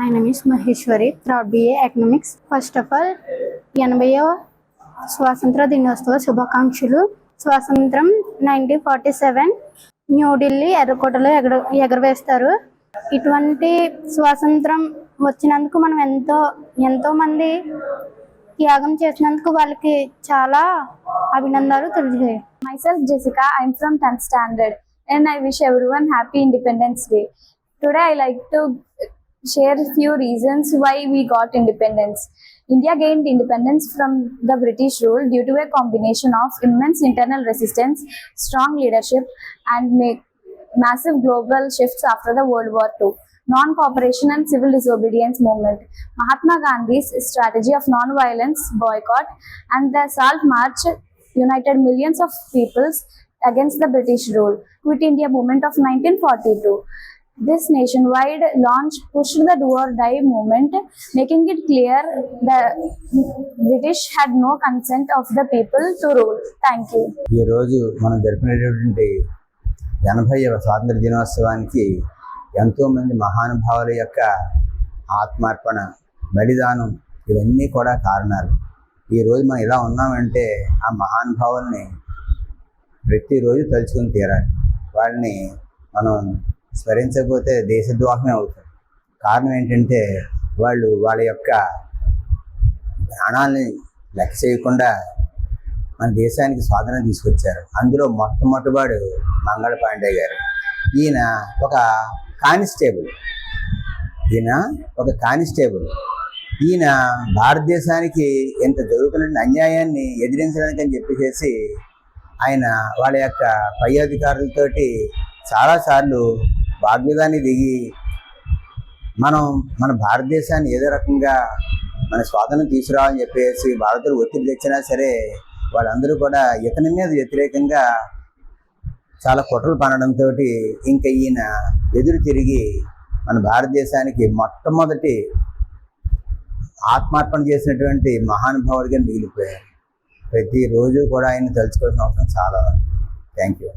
My name is Maheshwari, proud BA Economics. First of all, 80వ స్వాతంత్ర దినోత్సవ శుభాకాంక్షలు. స్వాతంత్రం 1947 న్యూఢిల్లీ ఎర్రకోటలో ఎగరవేస్తారు. ఇటువంటి స్వాతంత్రం వచ్చినందుకు మనం ఎంతో మంది త్యాగం చేసినందుకు వాళ్ళకి చాలా అభినందనలు తెలియజేయాలి. Myself Jessica, I'm from 10th standard and I wish everyone happy Independence Day. Today I like to share few reasons why we got independence. India gained independence from the British rule due to a combination of immense internal resistance, strong leadership and massive global shifts after the World War II. Non-cooperation and civil disobedience movement. Mahatma Gandhi's strategy of non-violence, boycott and the Salt March united millions of peoples against the British rule. Quit India movement of 1942. This nationwide launch pushed the do or die movement, making it clear the British had no consent of the people to rule. Thank you. ఈ రోజు మనం జరుపుకునేటువంటి 80వ స్వాతంత్ర దినోత్సవానికి ఎంతో మంది మహానుభావుల యొక్క ఆత్మార్పణ, బలిదానం ఇవన్నీ కూడా కారణాలు. ఈరోజు మనం ఇలా ఉన్నామంటే ఆ మహానుభావుల్ని ప్రతిరోజు తలుచుకుని తీరాలి. వాళ్ళని మనం స్మరించకపోతే దేశద్రోహమే అవుతుంది. కారణం ఏంటంటే వాళ్ళ యొక్క ప్రాణాలని లెక్క చేయకుండా మన దేశానికి స్వాతంత్రం తీసుకొచ్చారు. అందులో మొట్టమొదటివాడు మంగళ పాండే గారు. ఈయన ఒక కానిస్టేబుల్. ఈయన భారతదేశానికి ఎంత జరుగుతున్న అన్యాయాన్ని ఎదిరించడానికి అని చెప్పేసి ఆయన వాళ్ళ యొక్క పై అధికారులతోటి చాలాసార్లు వాగ్విదాన్ని దిగి మన భారతదేశాన్ని ఏదో రకంగా మన స్వాతంత్రం తీసుకురావాలని చెప్పేసి భారతీయులు ఒత్తిడి తెచ్చినా సరే వాళ్ళందరూ కూడా ఇతని మీద వ్యతిరేకంగా చాలా కుట్రలు పనడంతో ఇంకా ఈయన ఎదురు తిరిగి మన భారతదేశానికి మొట్టమొదటి ఆత్మార్పణ చేసినటువంటి మహానుభావుడిగా మిగిలిపోయారు. ప్రతిరోజు కూడా ఆయన తలుచుకోవాల్సిన అవసరం చాలా. Thank you.